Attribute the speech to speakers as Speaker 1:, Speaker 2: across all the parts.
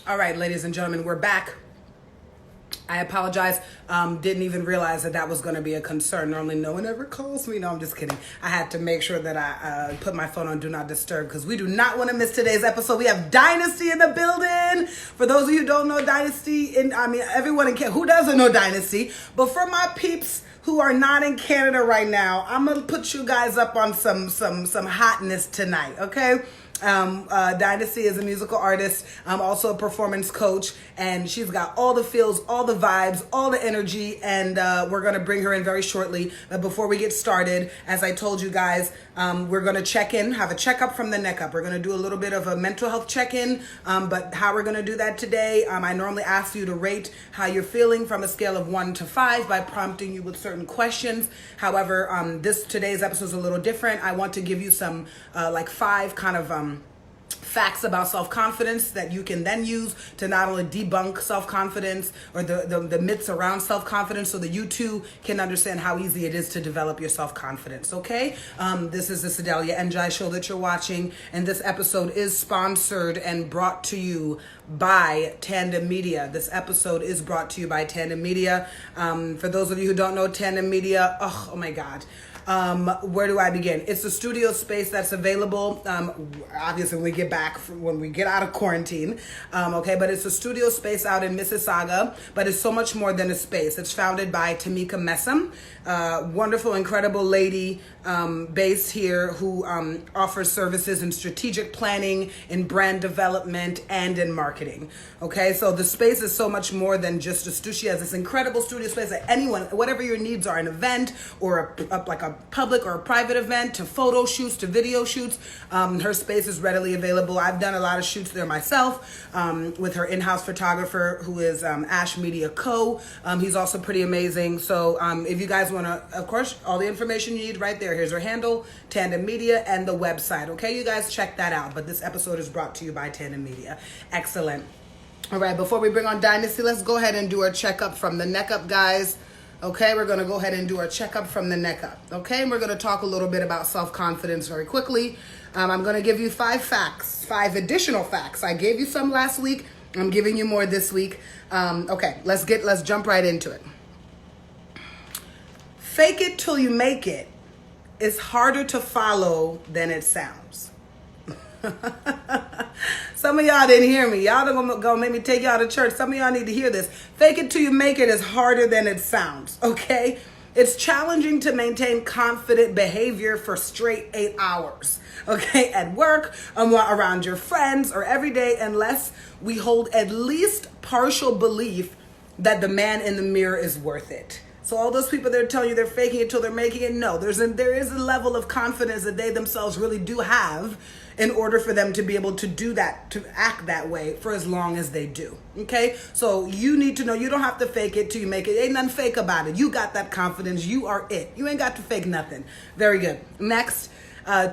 Speaker 1: All right, ladies and gentlemen, we're back. I apologize. Didn't even realize that was going to be a concern. Normally, no one ever calls me. No, I'm just kidding. I had to make sure that I put my phone on Do Not Disturb because we do not want to miss today's episode. We have Dynesti in the building. For those of you who don't know Dynesti, everyone in Canada, who doesn't know Dynesti? But for my peeps who are not in Canada right now, I'm going to put you guys up on some hotness tonight, okay? Dynesti is a musical artist, also a performance coach, and she's got all the feels, all the vibes, all the energy, and we're going to bring her in very shortly. But before we get started, as I told you guys, we're going to check in, have a checkup from the neck up. We're going to do a little bit of a mental health check-in, but how we're going to do that today, I normally ask you to rate how you're feeling from a scale of 1 to 5 by prompting you with certain questions. However, today's episode is a little different. I want to give you some 5 kind of facts about self-confidence that you can then use to not only debunk self-confidence or the myths around self-confidence, so that you too can understand how easy it is to develop your self-confidence, okay? This is the Sedalia Njai show that you're watching, and this episode is sponsored and brought to you by Tandem Media. This episode is brought to you by Tandem Media. For those of you who don't know Tandem Media, oh my God. Where do I begin? It's a studio space that's available, obviously when we get out of quarantine, okay, but it's a studio space out in Mississauga, but it's so much more than a space. It's founded by Tamika Messam, wonderful, incredible lady, based here, who offers services in strategic planning, in brand development, and in marketing, okay? So the space is so much more than just a studio. She has this incredible studio space that anyone, whatever your needs are, an event or a public or a private event, to photo shoots, to video shoots, her space is readily available. I've done a lot of shoots there myself with her in-house photographer, who is Ash Media Co. He's also pretty amazing. So if you guys want to, of course, all the information you need right there. Here's her handle, Tandem Media, and the website. Okay, you guys check that out. But this episode is brought to you by Tandem Media. Excellent. All right, before we bring on Dynesti, let's go ahead and do our checkup from the neck up, guys. Okay, we're going to go ahead and do our checkup from the neck up. Okay, and we're going to talk a little bit about self-confidence very quickly. I'm going to give you 5 additional facts. I gave you some last week. I'm giving you more this week. Okay, let's jump right into it. Fake it till you make it is harder to follow than it sounds. Some of y'all didn't hear me. Y'all don't go make me take y'all to church. Some of y'all need to hear this. Fake it till you make it is harder than it sounds, okay? It's challenging to maintain confident behavior for straight 8 hours, okay? At work, around your friends, or every day, unless we hold at least partial belief that the man in the mirror is worth it. So all those people that are telling you they're faking it till they're making it, no, there is a level of confidence that they themselves really do have in order for them to be able to do that, to act that way for as long as they do, okay? So you need to know you don't have to fake it till you make it. Ain't nothing fake about it. You got that confidence. You are it. You ain't got to fake nothing. Very good. Next,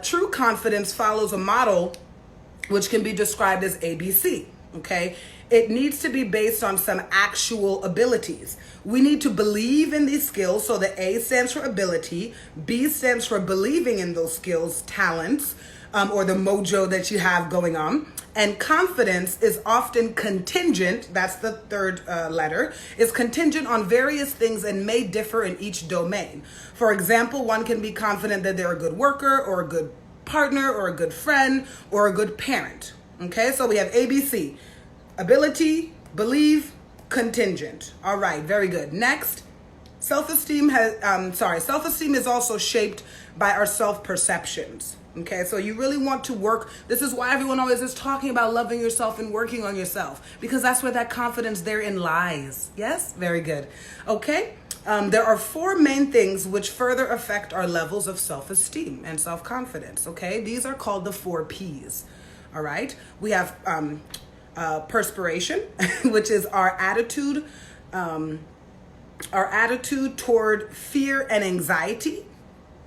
Speaker 1: true confidence follows a model which can be described as ABC, okay? It needs to be based on some actual abilities. We need to believe in these skills. So the A stands for ability, B stands for believing in those skills, talents, or the mojo that you have going on. And confidence is often contingent, that's the third letter, is contingent on various things and may differ in each domain. For example, one can be confident that they're a good worker or a good partner or a good friend or a good parent. Okay, so we have ABC. Ability, believe, contingent. All right, very good. Next, self-esteem is also shaped by our self-perceptions. Okay, so you really want to work. This is why everyone always is talking about loving yourself and working on yourself, because that's where that confidence therein lies. Yes, very good. Okay, there are 4 main things which further affect our levels of self-esteem and self-confidence. Okay, these are called the 4 P's. All right, we have perspiration, which is our attitude toward fear and anxiety.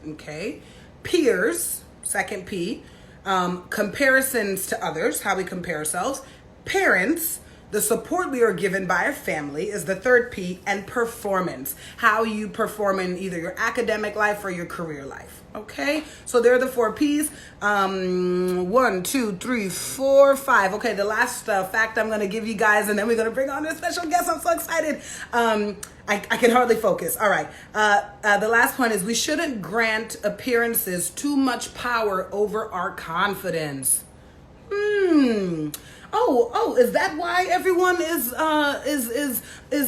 Speaker 1: Okay, peers, second P, comparisons to others, how we compare ourselves. Parents, The support we are given by our family is the third P, and performance. How you perform in either your academic life or your career life. Okay, so there are the 4 P's. 1, 2, 3, 4, 5. Okay, the last fact I'm going to give you guys, and then we're going to bring on a special guest. I'm so excited. I can hardly focus. All right. The last point is we shouldn't grant appearances too much power over our confidence. Oh, is that why everyone is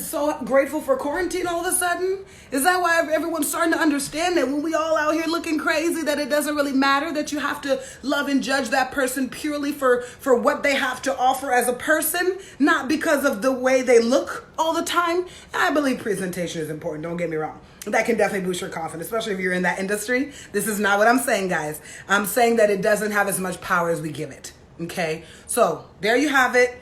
Speaker 1: so grateful for quarantine all of a sudden? Is that why everyone's starting to understand that when we all out here looking crazy, that it doesn't really matter, that you have to love and judge that person purely for what they have to offer as a person, not because of the way they look all the time? I believe presentation is important, don't get me wrong. That can definitely boost your confidence, especially if you're in that industry. This is not what I'm saying, guys. I'm saying that it doesn't have as much power as we give it. Okay, so there you have it.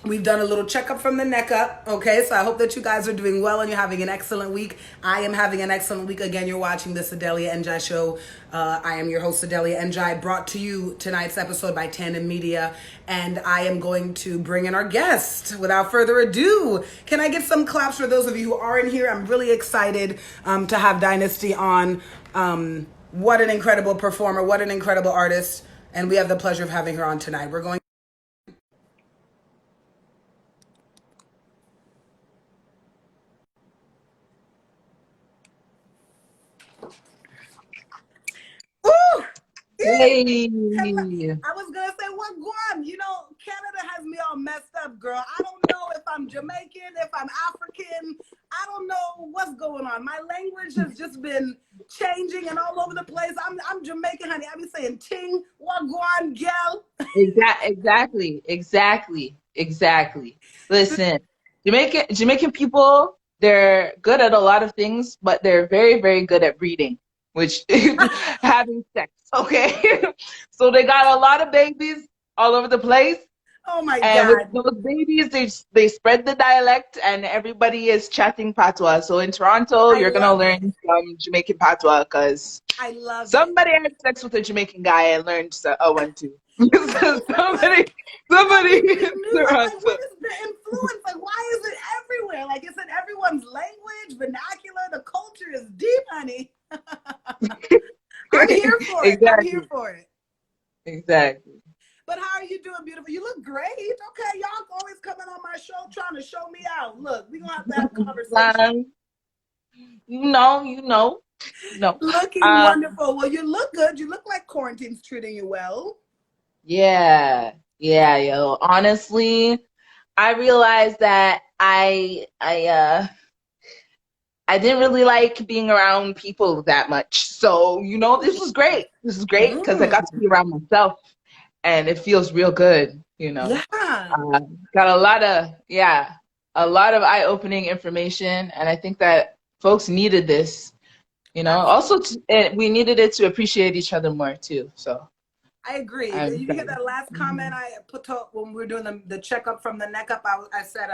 Speaker 1: We've done a little checkup from the neck up. Okay, so I hope that you guys are doing well and you're having an excellent week. I am having an excellent week. Again, you're watching the Sedalia Njai Show. I am your host, Sedalia Njai, brought to you tonight's episode by Tandem Media. And I am going to bring in our guest. Without further ado, can I get some claps for those of you who are in here? I'm really excited to have Dynesti on. What an incredible performer. What an incredible artist. And we have the pleasure of having her on tonight. We're going. Ooh!
Speaker 2: Hey.
Speaker 1: I was gonna say what Guam. You know, Canada has me all messed up, girl. I don't know if I'm Jamaican, if I'm African. I don't know what's going on. My language has just been changing and all over the place. I'm Jamaican, honey. I be saying ting, wagwan, gal.
Speaker 2: Exactly. Listen, Jamaican people, they're good at a lot of things, but they're very, very good at breeding, which having sex. Okay, so they got a lot of babies all over the place.
Speaker 1: Oh my
Speaker 2: and
Speaker 1: God!
Speaker 2: And with those babies, they spread the dialect, and everybody is chatting patois. So in Toronto, you're gonna learn some Jamaican patois because
Speaker 1: I love
Speaker 2: somebody had sex with a Jamaican guy and learned a 1, 2. somebody.
Speaker 1: Like, what is the influence? Like, why is it everywhere? Like, it's in everyone's language, vernacular. The culture is deep, honey. I'm here for it.
Speaker 2: Exactly.
Speaker 1: I'm here for it.
Speaker 2: Exactly.
Speaker 1: But how are you doing, beautiful? You look great. Okay, y'all always coming on my show trying to show me out. Look, we're going to have a conversation.
Speaker 2: You know.
Speaker 1: Looking wonderful. Well, you look good. You look like quarantine's treating you well.
Speaker 2: Yeah, yo. Honestly, I realized that I didn't really like being around people that much. So, this was great. This is great because I got to be around myself. And it feels real good,
Speaker 1: Yeah.
Speaker 2: Got a lot of eye-opening information, and I think that folks needed this, Also, we needed it to appreciate each other more too. So
Speaker 1: I agree. You hear that last comment I put up when we were doing the checkup from the neck up? I said,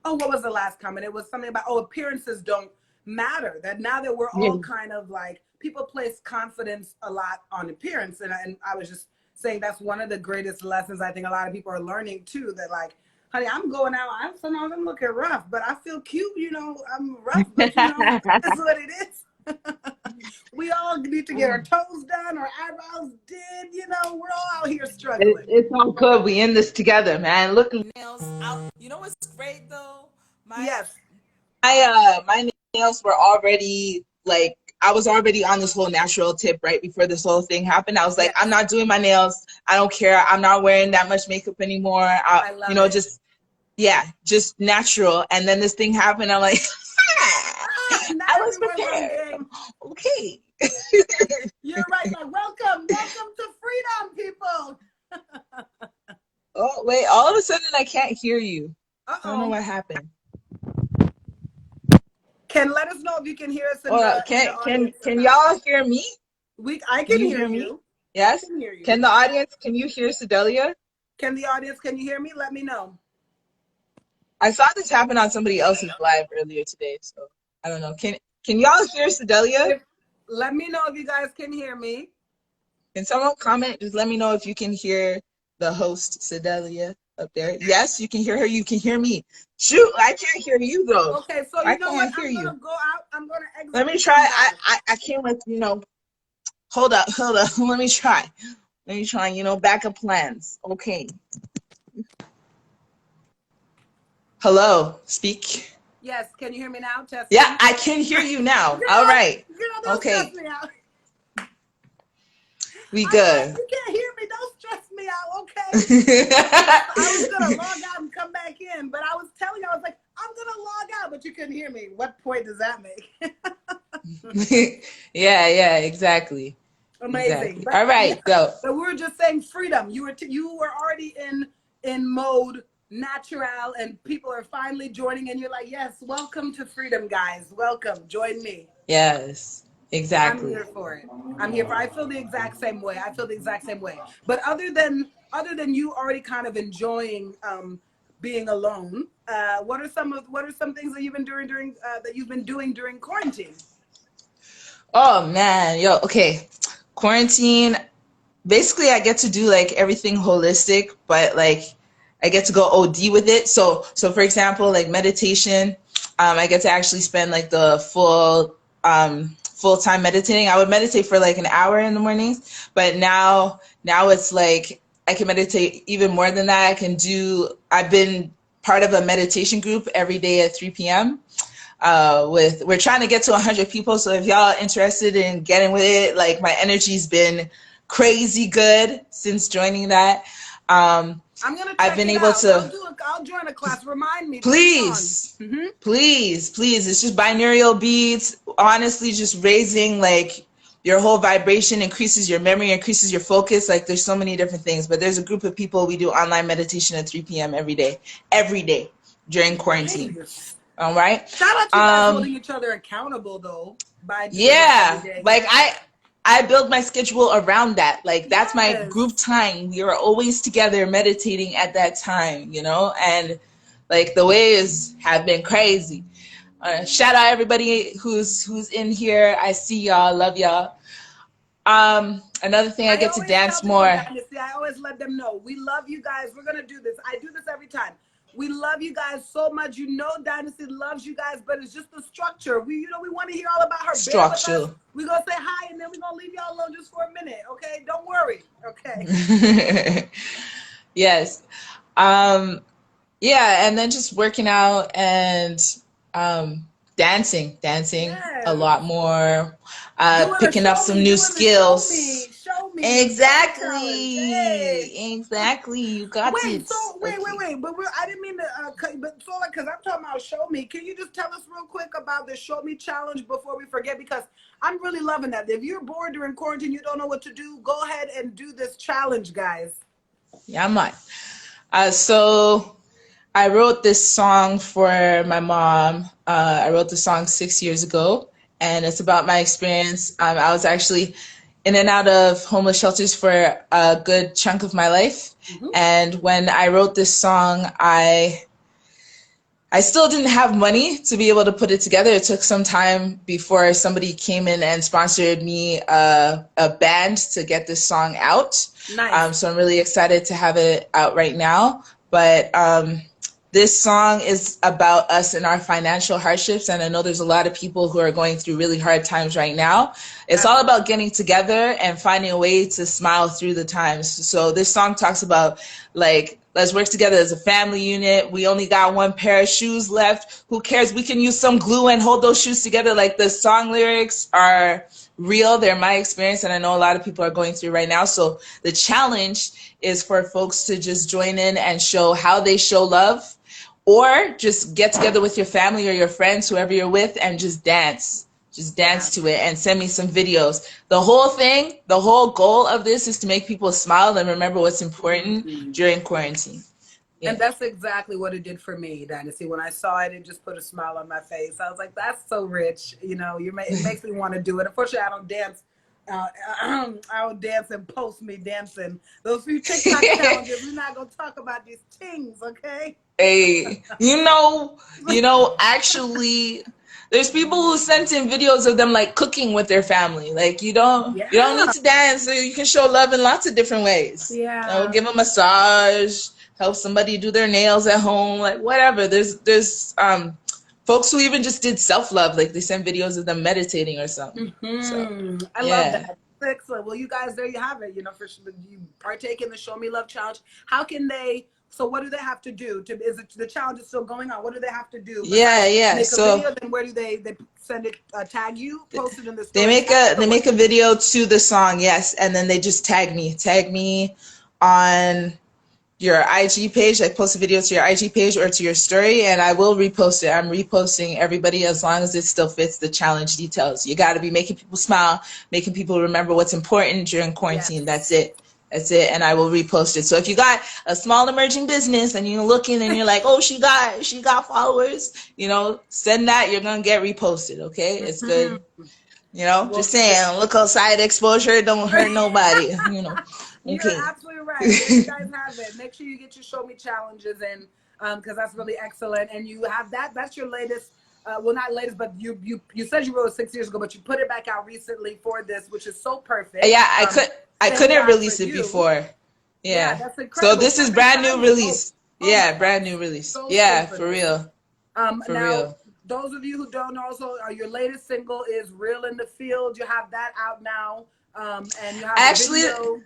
Speaker 1: what was the last comment? It was something about, appearances don't matter. That now that we're all kind of like, people place confidence a lot on appearance, and I was just saying that's one of the greatest lessons I think a lot of people are learning too, that like, honey, I'm going out, sometimes I'm looking rough, but I feel cute, I'm rough, but that's what it is. We all need to get our toes done, our eyebrows did, we're all out here struggling.
Speaker 2: It's all good. We in this together, man. Looking
Speaker 3: nails out. You know what's great though?
Speaker 1: My
Speaker 2: nails were already like, I was already on this whole natural tip right before this whole thing happened. I was like, I'm not doing my nails. I don't care. I'm not wearing that much makeup anymore.
Speaker 1: I love it.
Speaker 2: just natural. And then this thing happened. I'm like, I was prepared. Okay.
Speaker 1: You're right. Like, welcome to freedom, people.
Speaker 2: Oh, wait. All of a sudden, I can't hear you.
Speaker 1: Uh-oh.
Speaker 2: I don't know what happened.
Speaker 1: Let us know if you can hear us.
Speaker 2: Can y'all hear me?
Speaker 1: I can hear you.
Speaker 2: Yes. Can the audience? Can you hear Sedalia?
Speaker 1: Can you hear me? Let me know.
Speaker 2: I saw this happen on somebody else's live earlier today, so I don't know. Can y'all hear Sedalia?
Speaker 1: Let me know if you guys can hear me.
Speaker 2: Can someone comment? Just let me know if you can hear the host Sedalia. up there. Yes, you can hear her. You can hear me. Shoot, I can't hear you though.
Speaker 1: Okay, so
Speaker 2: I
Speaker 1: you know what?
Speaker 2: can't hear
Speaker 1: I'm
Speaker 2: you.
Speaker 1: gonna go out. I'm gonna exit.
Speaker 2: Let me try. I came with, you know, hold up. Let me try. You know, backup plans. Okay. Hello, speak.
Speaker 1: Yes, can you hear me now, Tessie?
Speaker 2: Yeah, I can hear you now.
Speaker 1: Girl,
Speaker 2: All right.
Speaker 1: Girl, don't
Speaker 2: Okay.
Speaker 1: stress me out.
Speaker 2: We good.
Speaker 1: You can't hear me. Don't stress me out, okay? I was gonna log out and come back in, but I was telling you, I was like, I'm gonna log out, but you couldn't hear me. What point does that make?
Speaker 2: Yeah, exactly.
Speaker 1: Amazing.
Speaker 2: Exactly.
Speaker 1: But,
Speaker 2: all right,
Speaker 1: yeah,
Speaker 2: go.
Speaker 1: But we were just saying freedom. You were already in mode natural, and people are finally joining, and you're like, yes, welcome to freedom, guys. Welcome. Join me.
Speaker 2: Yes, exactly.
Speaker 1: I'm here for it. I feel the exact same way. But other than you already kind of enjoying being alone, what are some things that you've been doing during quarantine?
Speaker 2: Oh man, yo, okay. Quarantine, basically I get to do like everything holistic, but like I get to go OD with it. So for example, like meditation, I get to actually spend like the full time meditating. I would meditate for like an hour in the mornings, but now it's like I can meditate even more than that. I've been part of a meditation group every day at 3 p.m. We're trying to get to 100 people. So if y'all are interested in getting with it, like my energy's been crazy good since joining that.
Speaker 1: I'm gonna.
Speaker 2: I've been able to.
Speaker 1: I'll join a class. Remind me,
Speaker 2: please. Please. It's just binaural beats. Honestly, just raising like your whole vibration, increases your memory, increases your focus. Like there's so many different things. But there's a group of people. We do online meditation at 3 p.m. every day during quarantine.
Speaker 1: Nice.
Speaker 2: All right.
Speaker 1: Shout out to you guys holding each other accountable though.
Speaker 2: Like I build my schedule around that. Like that's my group time. We are always together meditating at that time, you know, and like the waves have been crazy. Shout out everybody who's in here. I see y'all, love y'all. Another thing, I get to dance more.
Speaker 1: I always let them know we love you guys. We're gonna do this. I do this every time. We love you guys so much. You know, Dynesti loves you guys, but it's just the structure. We want to hear all about her
Speaker 2: structure.
Speaker 1: We're gonna say hi, and then we're gonna leave y'all alone just for a minute. Okay, don't worry. Okay.
Speaker 2: Yes. Yeah, and then just working out and dancing a lot more. Picking up some new skills.
Speaker 1: Show me.
Speaker 2: Exactly. You got it.
Speaker 1: Wait. But I didn't mean to cut you, but so like, because I'm talking about show me. Can you just tell us real quick about the show me challenge before we forget? Because I'm really loving that. If you're bored during quarantine, you don't know what to do, go ahead and do this challenge, guys.
Speaker 2: Yeah, I'm on. So I wrote this song for my mom. I wrote the song 6 years ago, and it's about my experience. I was actually in and out of homeless shelters for a good chunk of my life. And when I wrote this song, I still didn't have money to be able to put it together. It took some time before somebody came in and sponsored me a band to get this song out.
Speaker 1: Nice.
Speaker 2: So I'm really excited to have it out right now. But this song is about us and our financial hardships, and I know there's a lot of people who are going through really hard times right now. It's all about getting together and finding a way to smile through the times. So this song talks about, like, let's work together as a family unit. We only got one pair of shoes left. Who cares? We can use some glue and hold those shoes together. Like, the song lyrics are real. They're my experience, and I know a lot of people are going through right now. So the challenge is for folks to just join in and show how they show love, or just get together with your family or your friends, whoever you're with, and just dance. Just dance to it and send me some videos. The whole goal of this is to make people smile and remember what's important during quarantine. Yeah.
Speaker 1: And that's exactly what it did for me, Dynesti. When I saw it, it just put a smile on my face. I was like, that's so rich. You know, it makes me want to do it. Unfortunately, I don't dance. I will dance and post me dancing. Those few TikTok challenges, we're not going to talk about these things, okay?
Speaker 2: Hey, you know, actually, there's people who sent in videos of them like cooking with their family. Like, you don't need to dance. You can show love in lots of different ways.
Speaker 1: Yeah.
Speaker 2: You know, give a massage, help somebody do their nails at home, like whatever. There's folks who even just did self-love, like they sent videos of them meditating or something. So
Speaker 1: I love that. Excellent. Well, you guys, there you have it. You know, for you partake in the Show Me Love Challenge. How can they? So, what do they have to do? Is it the challenge is still going on? What do they have to do?
Speaker 2: Yeah.
Speaker 1: Make
Speaker 2: so
Speaker 1: a video, then where do they send it? Tag you, post it in the story.
Speaker 2: They make a video to the song, yes, and then they just tag me on your IG page. I post a video to your IG page or to your story, and I will repost it. I'm reposting everybody as long as it still fits the challenge details. You got to be making people smile, making people remember what's important during quarantine. Yes. That's it, and I will repost it. So if you got a small emerging business and you're looking and you're like, oh, she got followers, you know, send that. You're gonna get reposted. Okay, it's good. You know, well, just saying, look outside exposure, don't hurt nobody. You know. Okay.
Speaker 1: You're absolutely right. You guys have it. Make sure you get your Show Me challenges in, because that's really excellent. And you have that. That's your latest. Well, not latest, but you said you wrote it 6 years ago, but you put it back out recently for this, which is so perfect.
Speaker 2: Yeah, I couldn't release it before. Yeah, that's incredible. So this is brand new release. Yeah, brand new release. So yeah, for real. For real.
Speaker 1: Those of you who don't know, also, your latest single is "Real in the Field." You have that out now, and you have
Speaker 2: actually.
Speaker 1: A video.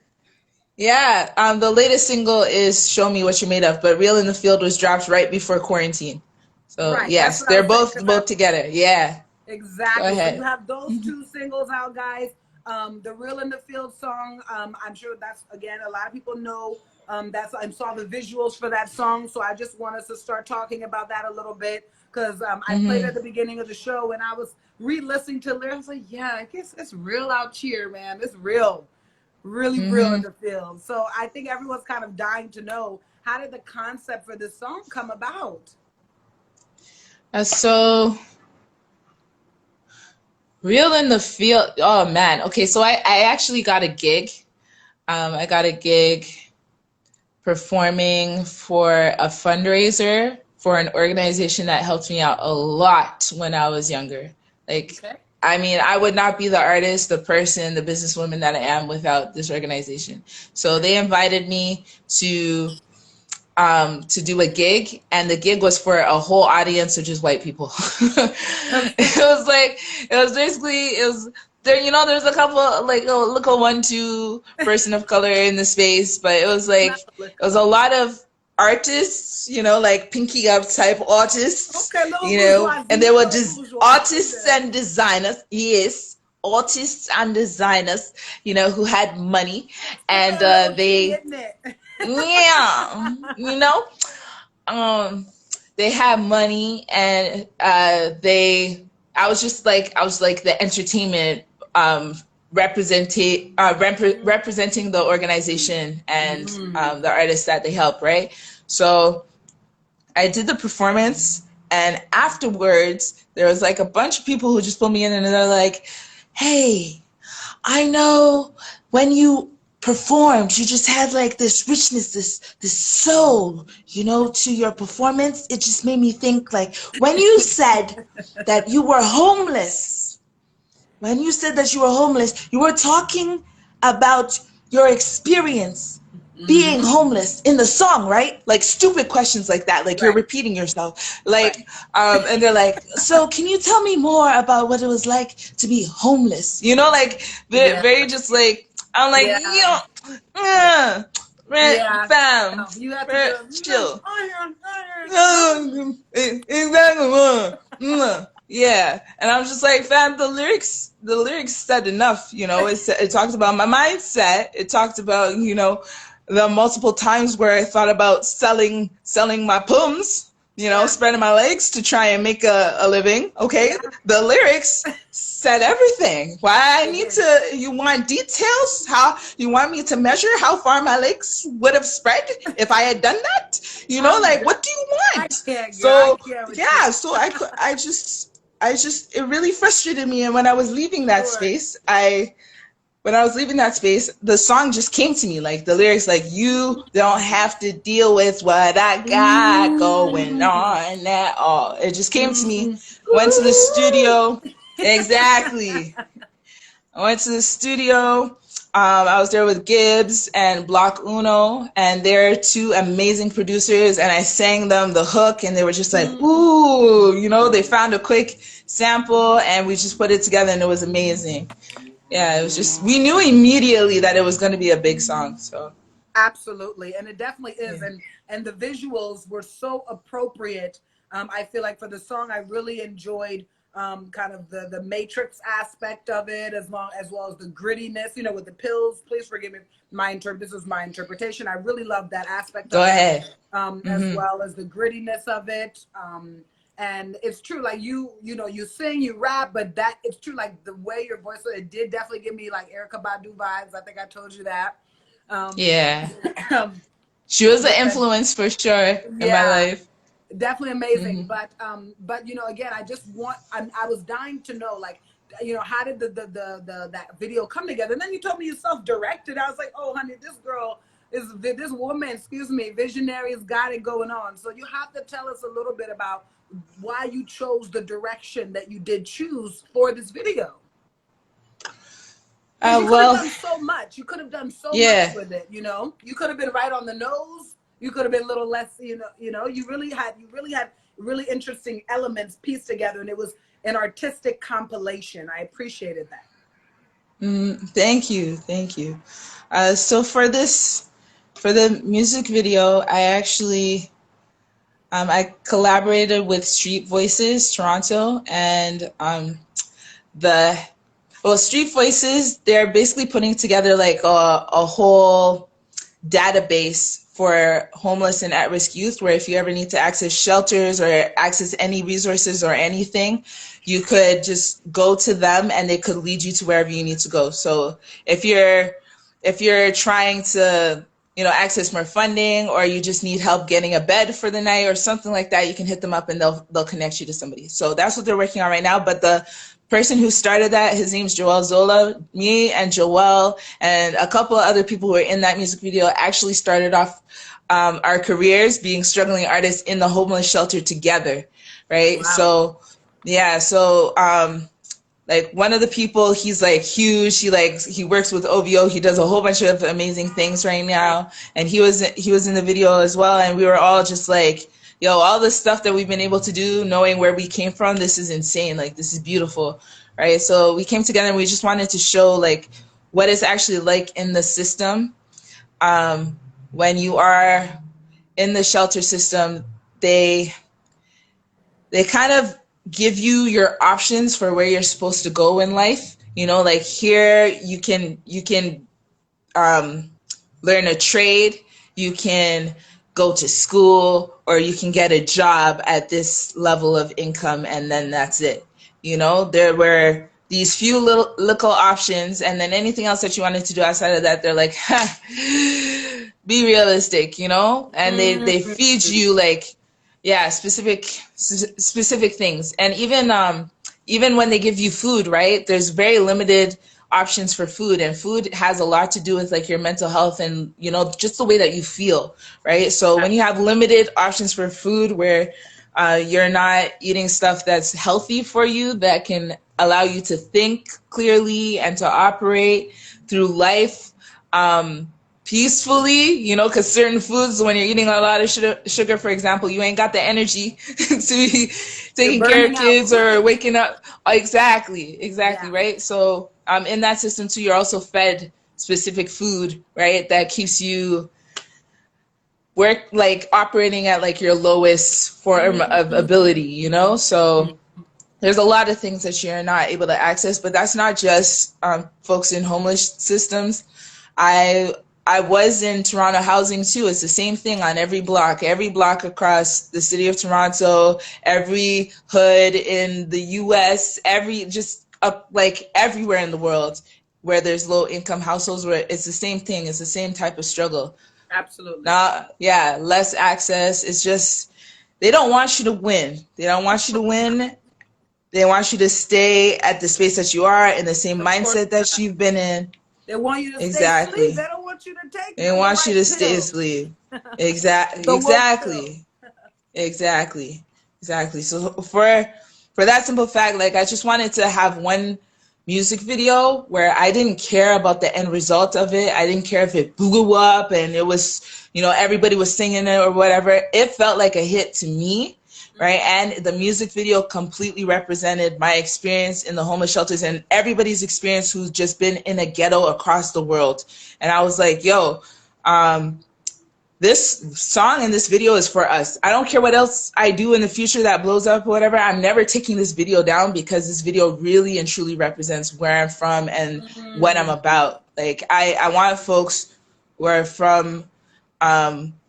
Speaker 2: Yeah, the latest single is "Show Me What You're Made Of," but "Real in the Field" was dropped right before quarantine. So right, yes, they're both together. Yeah.
Speaker 1: Exactly. So you have those two singles out, guys. The "Real in the Field" song, I'm sure that's, again, a lot of people know. I saw the visuals for that song, so I just want us to start talking about that a little bit, because I played at the beginning of the show and I was re-listening to lyrics. I was like, yeah, I guess it's real out here, man. It's real. Really real in the field. So I think everyone's kind of dying to know, how did the concept for this song come about?
Speaker 2: So "Real in the Field." Oh man. Okay, so I actually got a gig. I got a gig performing for a fundraiser for an organization that helped me out a lot when I was younger. Like, okay. I mean, I would not be the artist, the person, the businesswoman that I am without this organization. So they invited me to do a gig, and the gig was for a whole audience of just white people. It was basically there. You know, there's a couple like look a 1-2 person of color in the space, but it was a lot of artists, you know, like pinky up type artists, okay, you know, and they were just artists and designers. Yes, artists and designers, you know, who had money, and they, yeah, you know, they had money, and I was like the entertainment representing the organization and the artists that they help, right? So I did the performance, and afterwards there was like a bunch of people who just pulled me in, and they're like, hey, I know when you performed, you just had like this richness, this soul, you know, to your performance. It just made me think, like, when you said that you were homeless, you were talking about your experience being homeless in the song, right? Like stupid questions like that, like you're repeating yourself, like, and they're like, so can you tell me more about what it was like to be homeless? You know, like very just like, I'm like, fam,
Speaker 1: you have to
Speaker 2: chill. Exactly. Yeah, and I was just like, fam, the lyrics said enough. You know, it talked about my mindset. It talked about, you know, the multiple times where I thought about selling my pums, you know, spreading my legs to try and make a living. Okay, the lyrics said everything. Why you want details? How you want me to measure how far my legs would have spread if I had done that? You know, like, what do you want? So I just it really frustrated me. And when I was leaving that space, the song just came to me, like the lyrics, like, you don't have to deal with what I got going on at all. It just came to me. Went to the studio. Exactly. I went to the studio. I was there with Gibbs and Block Uno, and they're two amazing producers. And I sang them the hook, and they were just like, "Ooh," you know. They found a quick sample, and we just put it together, and it was amazing. Yeah, it was just, we knew immediately that it was going to be a big song. So
Speaker 1: absolutely, and it definitely is,
Speaker 2: yeah.
Speaker 1: and the visuals were so appropriate. I feel like for the song, I really enjoyed kind of the matrix aspect of it, as well as the grittiness, you know, with the pills. Please forgive me, this was my interpretation. I really love that aspect
Speaker 2: Go
Speaker 1: of
Speaker 2: ahead.
Speaker 1: it, as well as the grittiness of it. And it's true, like you know, you sing, you rap, but that it's true, like the way your voice, it did definitely give me like Erykah Badu vibes. I think I told you that.
Speaker 2: Yeah.
Speaker 1: Um,
Speaker 2: She was an
Speaker 1: but
Speaker 2: influence for sure in my
Speaker 1: yeah,
Speaker 2: life.
Speaker 1: definitely amazing.
Speaker 2: Mm-hmm.
Speaker 1: But you know, again, I was dying to know, like, you know, how did the that video come together? And then you told me you self-directed. I was like, oh honey, this woman, excuse me, visionary's got it going on. So you have to tell us a little bit about why you chose the direction that you did choose for this video. Because you could have
Speaker 2: Well,
Speaker 1: done so much. You could have done so much
Speaker 2: yeah.
Speaker 1: with it, you know. You could have been right on the nose. You could have been a little less, you know, you really had really interesting elements pieced together, and it was an artistic compilation. I appreciated that.
Speaker 2: Thank you. Thank you. So for the music video, I actually, I collaborated with Street Voices Toronto, and Street Voices, they're basically putting together like a whole database for homeless and at-risk youth, where if you ever need to access shelters or access any resources or anything, you could just go to them and they could lead you to wherever you need to go. So if you're trying to, you know, access more funding, or you just need help getting a bed for the night or something like that, you can hit them up and they'll connect you to somebody. So that's what they're working on right now. But the person who started that, his name's Joel Zola. Me and Joel and a couple of other people who were in that music video actually started off our careers being struggling artists in the homeless shelter together, right?
Speaker 1: Wow.
Speaker 2: So yeah, so like one of the people, he's like huge. He works with OVO. He does a whole bunch of amazing things right now, and he was in the video as well. And we were all just like, yo, all the stuff that we've been able to do, knowing where we came from, this is insane. Like, this is beautiful, right? So we came together and we just wanted to show like what it's actually like in the system. When you are in the shelter system, they kind of give you your options for where you're supposed to go in life. You know, like here you can learn a trade, you can go to school, or you can get a job at this level of income, and then that's it. You know, there were these few little options, and then anything else that you wanted to do outside of that, they're like, ha, be realistic, you know? And they feed you like, yeah, specific things. And even when they give you food, right, there's very limited options for food, and food has a lot to do with like your mental health and, you know, just the way that you feel, right? So when you have limited options for food, where you're not eating stuff that's healthy for you, that can allow you to think clearly and to operate through life peacefully, you know, because certain foods, when you're eating a lot of sugar, for example, you ain't got the energy to be taking care of kids or waking up. Exactly, yeah. Right? So in that system too, you're also fed specific food, right, that keeps you operating at like your lowest form of ability, you know? So there's a lot of things that you're not able to access, but that's not just folks in homeless systems. I was in Toronto housing too. It's the same thing on every block across the city of Toronto, every hood in the US, like everywhere in the world where there's low income households, where it's the same thing. It's the same type of struggle.
Speaker 1: Absolutely.
Speaker 2: Yeah, less access. It's just, they don't want you to win. They don't want you to win. They want you to stay at the space that you are, in the same mindset that you've been in.
Speaker 1: They want you to stay asleep. They don't want you to take.
Speaker 2: They want you to stay asleep. Exactly. So for that simple fact, like, I just wanted to have one music video where I didn't care about the end result of it. I didn't care if it blew up and it was, you know, everybody was singing it or whatever. It felt like a hit to me, right? And the music video completely represented my experience in the homeless shelters and everybody's experience who's just been in a ghetto across the world. And I was like, yo, this song and this video is for us. I don't care what else I do in the future that blows up or whatever. I'm never taking this video down because this video really and truly represents where I'm from and what I'm about. Like, I want folks who are from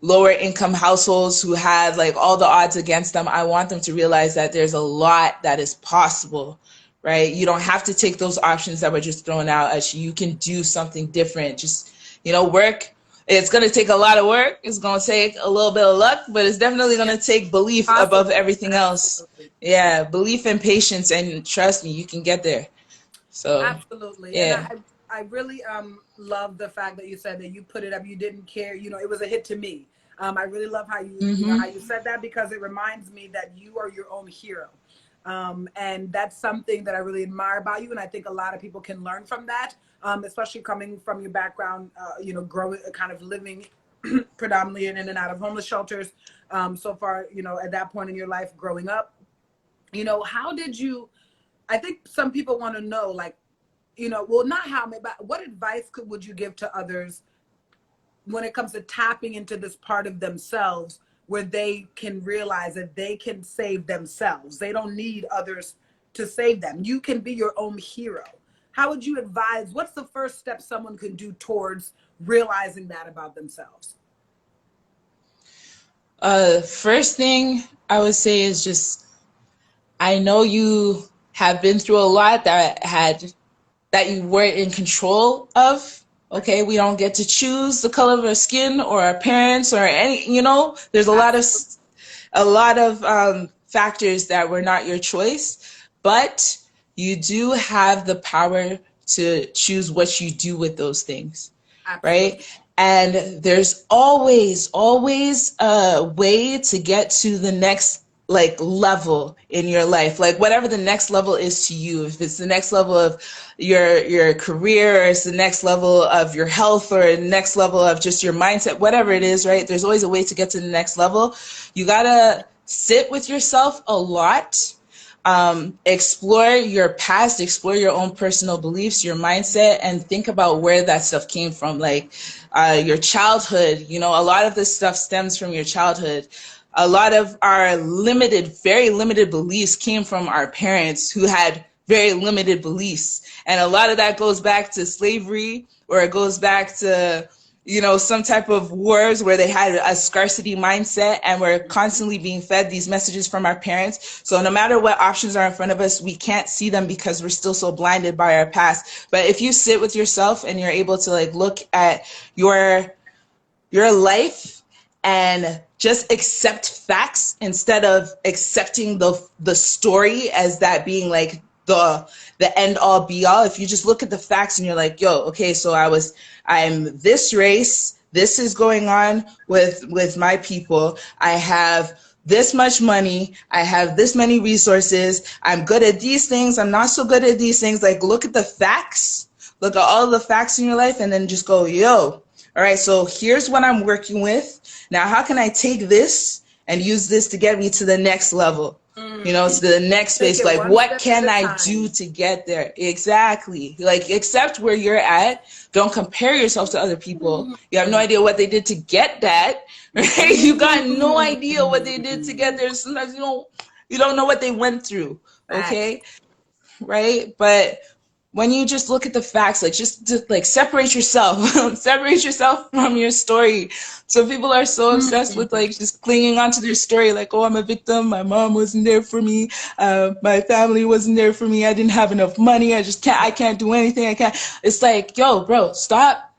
Speaker 2: lower income households who had like all the odds against them. I want them to realize that there's a lot that is possible, right? You don't have to take those options that were just thrown out at you. You can do something different. Just, you know, work. It's going to take a lot of work. It's going to take a little bit of luck, but it's definitely going to take belief above everything else. Yeah, belief and patience, and trust me, you can get there. So
Speaker 1: absolutely.
Speaker 2: Yeah.
Speaker 1: And I really love the fact that you said that you put it up, you didn't care, you know, it was a hit to me. I really love how you, you know, how you said that, because it reminds me that you are your own hero. And that's something that I really admire about you. And I think a lot of people can learn from that, especially coming from your background, you know, growing, kind of living predominantly in and out of homeless shelters. So far, you know, at that point in your life growing up, you know, how did you, I think some people want to know, like, you know, well, not how, but what advice would you give to others when it comes to tapping into this part of themselves where they can realize that they can save themselves? They don't need others to save them. You can be your own hero. How would you advise, what's the first step someone can do towards realizing that about themselves?
Speaker 2: First thing I would say is just, I know you have been through a lot that you weren't in control of. Okay, we don't get to choose the color of our skin or our parents or any, you know, there's a lot of factors that were not your choice, but you do have the power to choose what you do with those things. Absolutely. Right? And there's always a way to get to the next like level in your life, like whatever the next level is to you. If it's the next level of your career, or it's the next level of your health, or the next level of just your mindset, whatever it is, right? There's always a way to get to the next level. You gotta sit with yourself a lot, explore your past, explore your own personal beliefs, your mindset, and think about where that stuff came from. Like your childhood, you know, a lot of this stuff stems from your childhood. A lot of our very limited beliefs came from our parents who had very limited beliefs. And a lot of that goes back to slavery, or it goes back to, you know, some type of wars where they had a scarcity mindset, and we're constantly being fed these messages from our parents. So no matter what options are in front of us, we can't see them because we're still so blinded by our past. But if you sit with yourself and you're able to like look at your life and just accept facts instead of accepting the story as that being like the end all be all. If you just look at the facts and you're like, yo, okay, so I'm this race, this is going on with my people, I have this much money, I have this many resources, I'm good at these things, I'm not so good at these things. Like, look at the facts, look at all the facts in your life, and then just go, yo, all right, so here's what I'm working with. Now, how can I take this and use this to get me to the next level? You know, to the next space. Like, what can I do to get there? Exactly. Like, accept where you're at. Don't compare yourself to other people. You have no idea what they did to get that. Right? You got no idea what they did to get there. Sometimes you don't know what they went through. Okay? Right? But when you just look at the facts, like just like separate yourself, separate yourself from your story. So people are so obsessed with like just clinging onto their story, like, oh, I'm a victim. My mom wasn't there for me. My family wasn't there for me. I didn't have enough money. I can't do anything. It's like, yo, bro, stop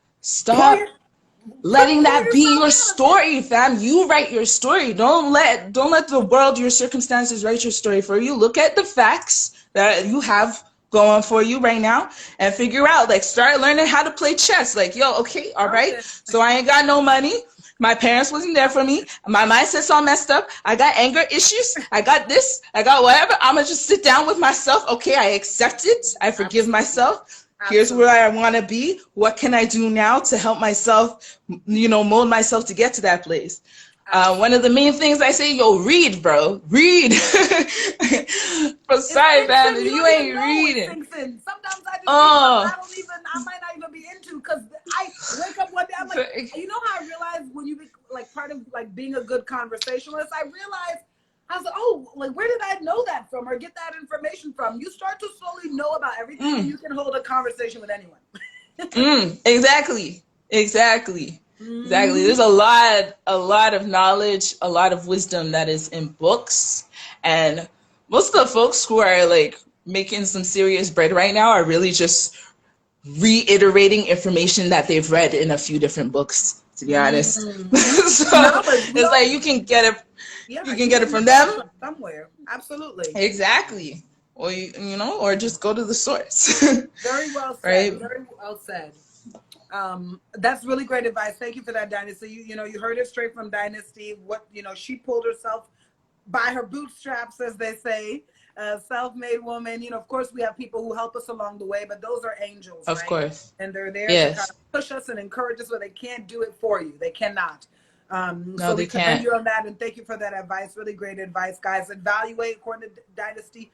Speaker 2: letting that be your story, fam. You write your story. Don't let the world, your circumstances write your story for you. Look at the facts that you have going for you right now and figure out, like, start learning how to play chess. Like, yo, okay, all right, so I ain't got no money, My parents wasn't there for me. My mindset's all messed up. I got anger issues. I got this. I got whatever. I'm going to just sit down with myself. Okay, I accept it. I forgive myself. Here's where I want to be. What can I do now to help myself, mold myself to get to that place? One of the main things I say, read, bro. Read. Sorry, man, if you ain't reading.
Speaker 1: Sometimes I just I might not even be into, because I wake up one day, I'm like, you know how I realize when you be like part of like being a good conversationalist, I realized, I was like, oh, like where did I know that from or get that information from? You start to slowly know about everything and you can hold a conversation with anyone.
Speaker 2: Exactly. There's a lot of knowledge, a lot of wisdom that is in books, and most of the folks who are like making some serious bread right now are really just reiterating information that they've read in a few different books, to be honest. So it's like you can get it. Yeah, you can get it from them
Speaker 1: somewhere. Absolutely.
Speaker 2: Exactly. Or or just go to the source.
Speaker 1: Very well said. Right? Very well said. That's really great advice. Thank you for that, Dynesti. You heard it straight from Dynesti. What she pulled herself by her bootstraps, as they say. Self-made woman. Of course, we have people who help us along the way, but those are angels,
Speaker 2: of course,
Speaker 1: and they're there to kind of push us and encourage us, but they can't do it for you. They cannot. So we commend you on that, and thank you for that advice. Really great advice, guys. Evaluate according to Dynesti.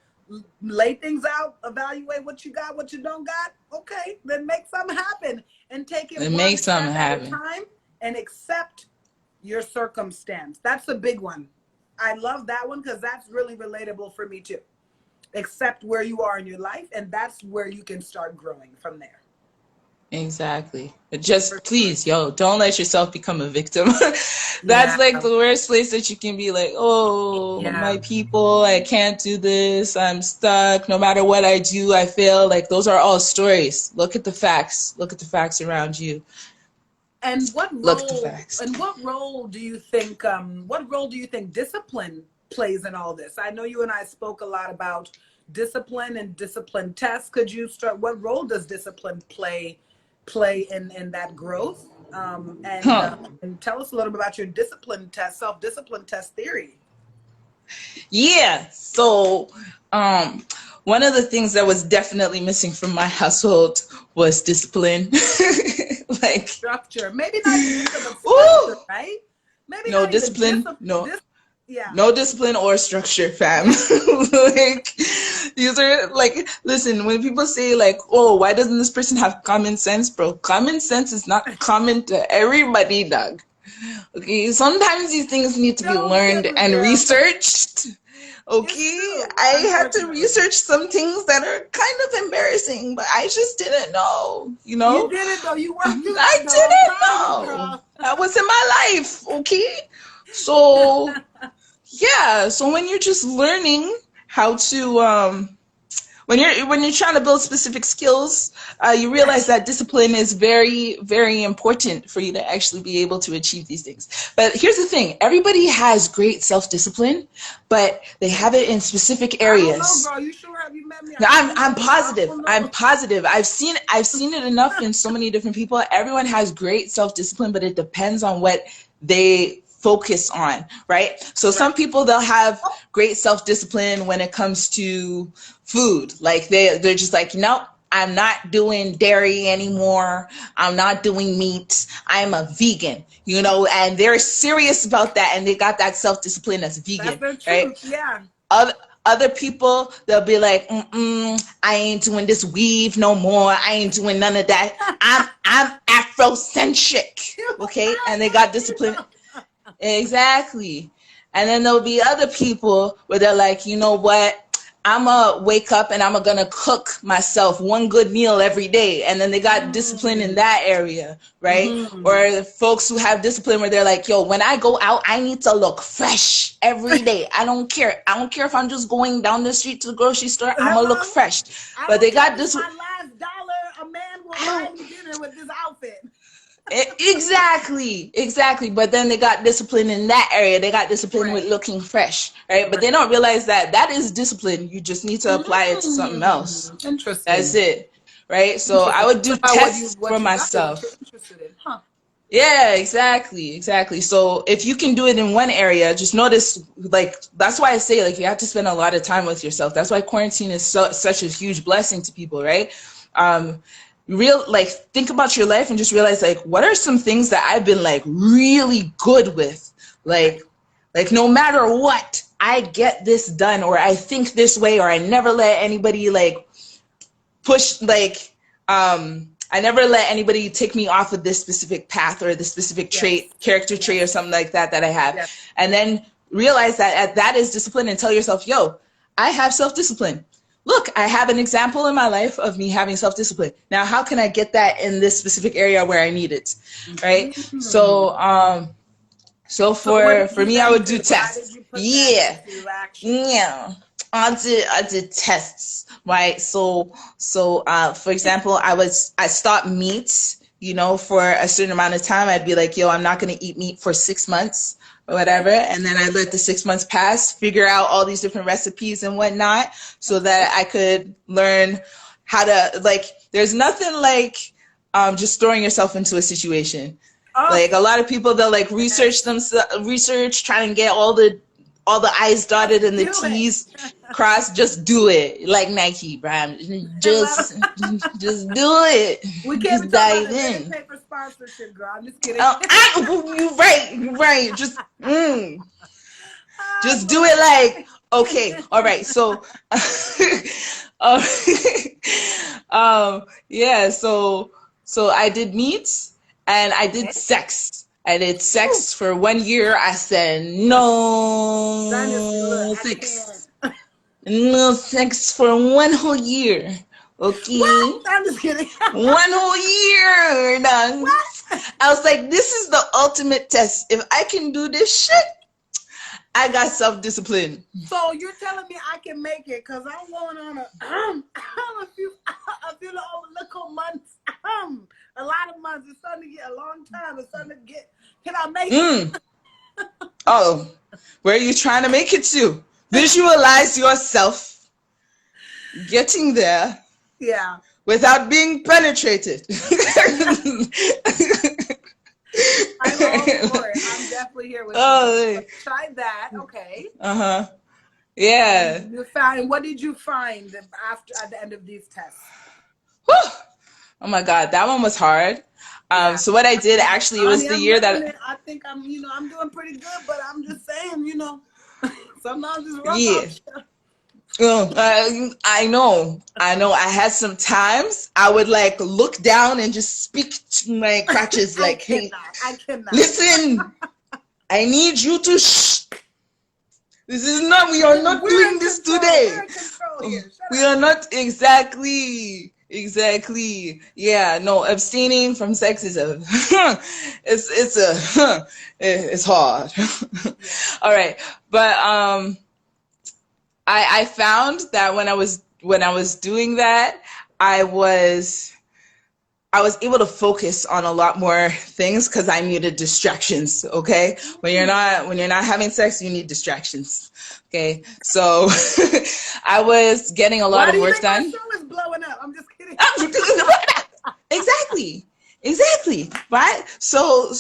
Speaker 1: Lay things out, evaluate what you got, what you don't got. Okay, then make something happen and take it one step at a time and accept your circumstance. That's a big one. I love that one because that's really relatable for me too. Accept where you are in your life, and that's where you can start growing from there.
Speaker 2: Exactly. But just please, don't let yourself become a victim. That's like the worst place that you can be, like, my people, I can't do this, I'm stuck, no matter what I do, I fail. Like, those are all stories. Look at the facts. Look at the facts around you.
Speaker 1: And what role do you think discipline plays in all this? I know you and I spoke a lot about discipline and discipline tests. Could you start? What role does discipline play in that growth? And tell us a little bit about your self-discipline test theory.
Speaker 2: Yeah. So one of the things that was definitely missing from my household was discipline. Like
Speaker 1: structure. Maybe not even structure, right? Maybe
Speaker 2: no discipline. No discipline or structure, fam. Like, these are like, listen, when people say like, why doesn't this person have common sense, bro? Common sense is not common to everybody, dog. Okay, sometimes these things need to be learned and researched. Okay, I had to research some things that are kind of embarrassing, but I just didn't know,
Speaker 1: You didn't know. You weren't doing
Speaker 2: I didn't know. That was in my life, okay? So, so when you're just learning how to, when you're trying to build specific skills, you realize that discipline is very, very important for you to actually be able to achieve these things. But here's the thing: everybody has great self-discipline, but they have it in specific areas.
Speaker 1: I don't know, bro. You sure? Have you met me?
Speaker 2: I'm positive. I'm positive. I've seen it enough in so many different people. Everyone has great self-discipline, but it depends on what they focus on, right? So some people, they'll have great self-discipline when it comes to food. Like they're just like, nope, I'm not doing dairy anymore. I'm not doing meat. I'm a vegan, and they're serious about that. And they got that self-discipline as vegan, right?
Speaker 1: Yeah.
Speaker 2: Other people, they'll be like, I ain't doing this weave no more. I ain't doing none of that. I'm Afrocentric, okay? And they got discipline. Exactly. And then there'll be other people where they're like, you know what? I'm going to wake up and I'm going to cook myself one good meal every day. And then they got discipline in that area, right? Or the folks who have discipline where they're like, when I go out, I need to look fresh every day. I don't care. I don't care if I'm just going down the street to the grocery store. I'm going to look fresh. But they got this.
Speaker 1: My last dollar, a man will buy me dinner with this outfit.
Speaker 2: Exactly. But then they got discipline in that area. They got discipline with looking fresh, right? But they don't realize that is discipline. You just need to apply it to something else.
Speaker 1: Interesting.
Speaker 2: That's it, right? So I would do tests for myself. Yeah, exactly. So if you can do it in one area, just notice, like, that's why I say, like, you have to spend a lot of time with yourself. That's why quarantine is such a huge blessing to people, right? Like, think about your life and just realize, like, what are some things that I've been, like, really good with? Like no matter what, I get this done, or I think this way, or I never let anybody, like, push, like, I never let anybody take me off of this specific path or this specific trait, character trait or something like that I have.
Speaker 1: Yes.
Speaker 2: And then realize that that is discipline, and tell yourself, yo, I have self-discipline. Look, I have an example in my life of me having self-discipline. Now, how can I get that in this specific area where I need it, right?
Speaker 1: Mm-hmm.
Speaker 2: So for me, I would do tests. Yeah. I did tests, right? So for example, I stopped meat, for a certain amount of time. I'd be like, yo, I'm not going to eat meat for 6 months or whatever. And then I let the 6 months pass, figure out all these different recipes and whatnot, so that I could learn how to, like, there's nothing like just throwing yourself into a situation. Like, a lot of people, they'll, like, research, trying to get all the I's dotted and the T's crossed. Just do it, like Nike, Brian. Just do it.
Speaker 1: We can't
Speaker 2: just dive in.
Speaker 1: Paper sponsorship, girl. I'm just kidding.
Speaker 2: You're right. Just do it. Like, okay, all right. So, yeah. So I did meat. And I did sex. I did sex for 1 year. I said no sex. No sex for 1 whole year. Okay?
Speaker 1: What? I'm just kidding.
Speaker 2: 1 whole year. I was like, this is the ultimate test. If I can do this shit, I got self-discipline.
Speaker 1: So you're telling me I can make it, because I'm going on a few little months. A lot of months. It's starting to get a long time. It's starting to get. Can I make it?
Speaker 2: Oh, where are you trying to make it to? Visualize yourself getting there.
Speaker 1: Yeah.
Speaker 2: Without being penetrated.
Speaker 1: I'm all for it. I'm definitely here with you. Try that. Okay.
Speaker 2: Yeah.
Speaker 1: What did you find at the end of these tests?
Speaker 2: Whew. Oh my God, that one was hard. So what I did actually, it was the year that
Speaker 1: I think I'm doing pretty good, but I'm just saying, sometimes it's rough.
Speaker 2: Yeah. I know. I had some times I would, like, look down and just speak to my crotches, like, hey,
Speaker 1: I cannot.
Speaker 2: Listen, I need you to shh. We are not doing this today. We are not exactly. Yeah, no, abstaining from sex is it's hard. All right. But I found that when I was doing that, I was able to focus on a lot more things because I needed distractions. Okay, when you're not having sex, you need distractions. Okay, so I was getting a lot of work done.
Speaker 1: My show is blowing up. I'm just kidding.
Speaker 2: Exactly. Right. So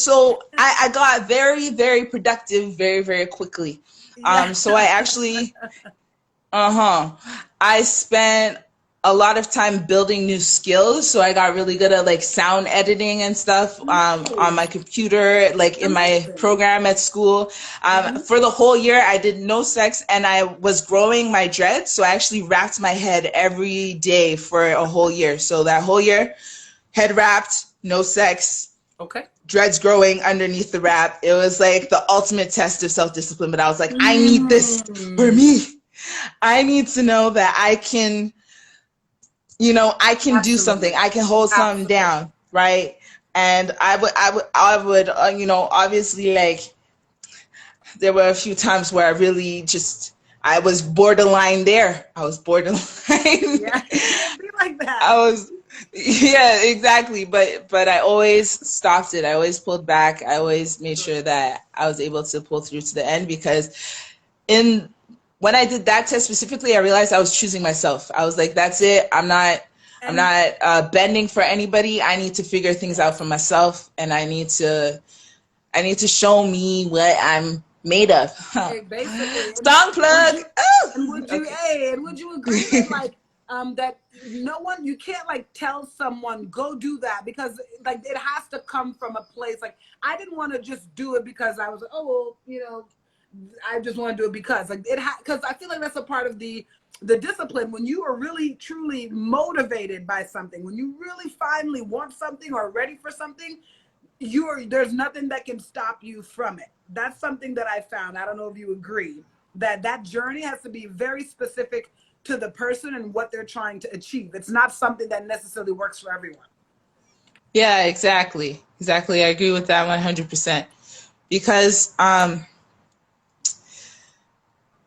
Speaker 2: I got very, very productive very, very quickly. So I actually, I spent a lot of time building new skills. So I got really good at, like, sound editing and stuff on my computer, like in my program at school. For the whole year, I did no sex, and I was growing my dreads. So I actually wrapped my head every day for a whole year. So that whole year, head wrapped, no sex.
Speaker 1: Okay.
Speaker 2: Dreads growing underneath the wrap. It was like the ultimate test of self-discipline. But I was like, I need this for me. I need to know that I can, I can do something. I can hold something down, right? And I would, obviously, like, there were a few times where I really I was borderline there. I was borderline.
Speaker 1: Yeah, be like that.
Speaker 2: Yeah, exactly. But I always stopped it. I always pulled back. I always made sure that I was able to pull through to the end, because when I did that test specifically, I realized I was choosing myself. I was like, that's it. I'm not I'm not bending for anybody. I need to figure things out for myself, and I need to show me what I'm made of.
Speaker 1: Basically,
Speaker 2: Song plug.
Speaker 1: And would you, and would you agree that like that no one, you can't like tell someone go do that, because like it has to come from a place like, I didn't want to just do it because I was like, oh well, you know, I just want to do it because like because I feel like that's a part of the discipline. When you are really truly motivated by something, when you really finally want something or ready for something, there's nothing that can stop you from it. That's something that I found. I don't know if you agree that journey has to be very specific to the person and what they're trying to achieve. It's not something that necessarily works for everyone.
Speaker 2: Yeah, exactly. I agree with that 100%. Because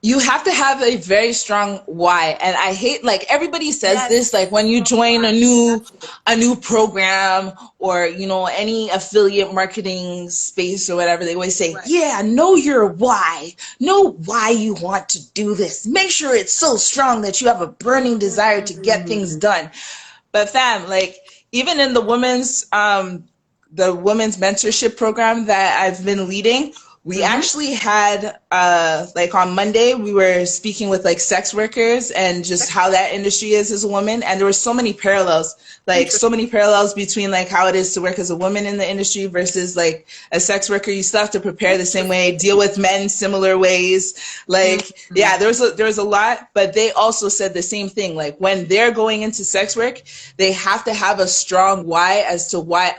Speaker 2: you have to have a very strong why. And I hate, like, everybody says this, like when you join a new program or, you know, any affiliate marketing space or whatever, they always say, yeah, know your why. Know why you want to do this. Make sure it's so strong that you have a burning desire to get things done. But fam, like, even in the women's mentorship program that I've been leading, we actually had, like on Monday, we were speaking with like sex workers and just how that industry is as a woman. And there were so many parallels, between like how it is to work as a woman in the industry versus like a sex worker. You still have to prepare the same way, deal with men similar ways. Like, yeah, there was a lot, but they also said the same thing. Like when they're going into sex work, they have to have a strong why as to why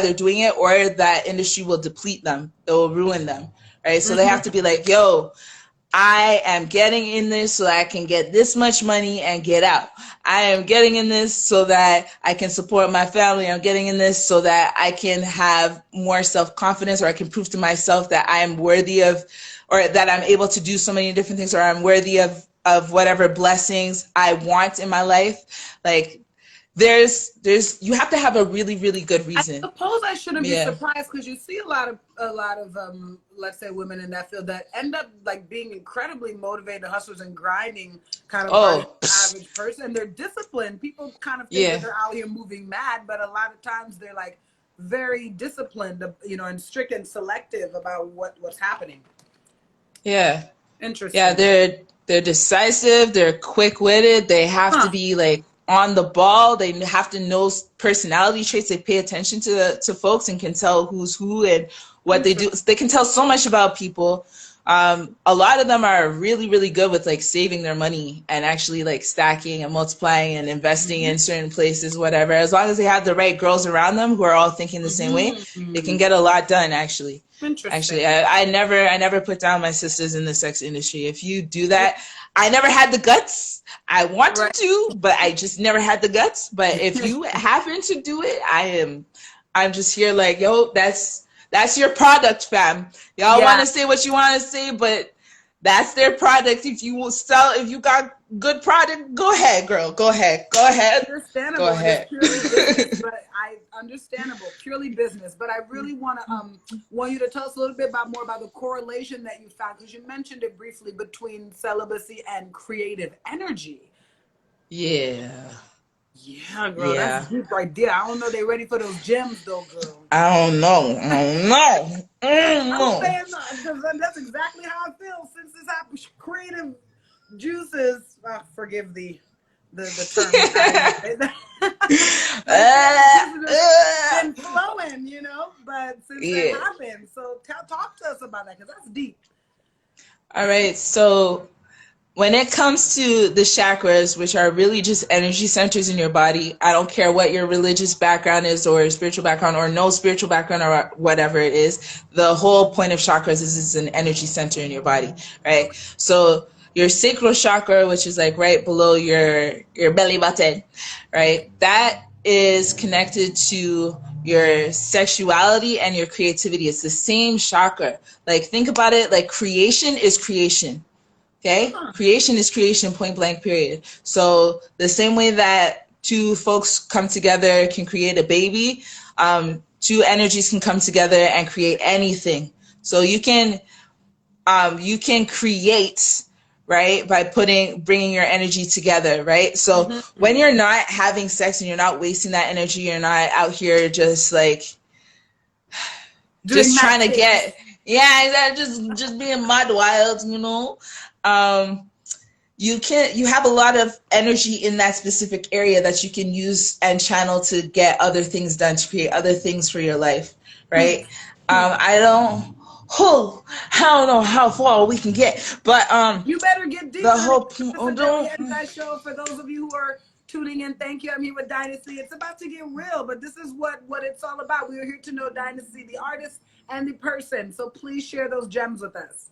Speaker 2: they're doing it, or that industry will deplete them. It will ruin them, right? So they have to be like, yo, I am getting in this so I can get this much money and get out. I am getting in this so that I can support my family. I'm getting in this so that I can have more self-confidence, or I can prove to myself that I am worthy of, or that I'm able to do so many different things, or I'm worthy of whatever blessings I want in my life. Like, you have to have a really, really good reason.
Speaker 1: I suppose I shouldn't be surprised, because you see a lot of let's say women in that field that end up like being incredibly motivated hustlers and grinding kind of like the average person. And they're disciplined. People kind of think that they're out here moving mad, but a lot of times they're like very disciplined, you know, and strict and selective about what's happening.
Speaker 2: Yeah.
Speaker 1: Interesting.
Speaker 2: Yeah, they're decisive, they're quick-witted, they have to be like on the ball. They have to know personality traits. They pay attention to folks and can tell who's who and what they do. They can tell so much about people. A lot of them are really, really good with like saving their money and actually like stacking and multiplying and investing in certain places, whatever. As long as they have the right girls around them who are all thinking the same way, they can get a lot done, actually. Actually, I never put down my sisters in the sex industry. If you do that, I never had the guts. I wanted to, but I just never had the guts. But if you happen to do it, I'm just here like, yo, that's your product, fam. Y'all want to say what you want to say, but that's their product. If you got good product, go ahead, girl. Go ahead.
Speaker 1: Understandable. Go ahead. It's purely business, but understandable. Purely business. But I really want you to tell us a little bit more about the correlation that you found, because you mentioned it briefly, between celibacy and creative energy.
Speaker 2: Yeah.
Speaker 1: Yeah, girl, that's deep right there. I don't know they ready for those gems though, girl.
Speaker 2: I don't know.
Speaker 1: I'm saying because that's exactly how I feel since this happens. Creative juices, forgive the term. Been flowing, you know, but since it happened, so talk to us about that, because that's deep.
Speaker 2: All right, so when it comes to the chakras, which are really just energy centers in your body, I don't care what your religious background is, or spiritual background, or no spiritual background, or whatever it is, the whole point of chakras is it's an energy center in your body, right? So your sacral chakra, which is like right below your belly button, right? That is connected to your sexuality and your creativity. It's the same chakra. Like, think about it, like creation is creation. Okay? Creation is creation, point blank, period. So the same way that two folks come together can create a baby, two energies can come together and create anything. So you can create, right? By bringing your energy together, right? So when you're not having sex and you're not wasting that energy, you're not out here just like just trying to get, just being mad wild, you know. You have a lot of energy in that specific area that you can use and channel to get other things done, to create other things for your life, right? I don't know how far we can get, but
Speaker 1: you better get deeper.
Speaker 2: the whole
Speaker 1: Show for those of you who are tuning in. Thank you. I'm here with Dynesti. It's about to get real, but this is what it's all about. We are here to know Dynesti, the artist and the person. So please share those gems with us.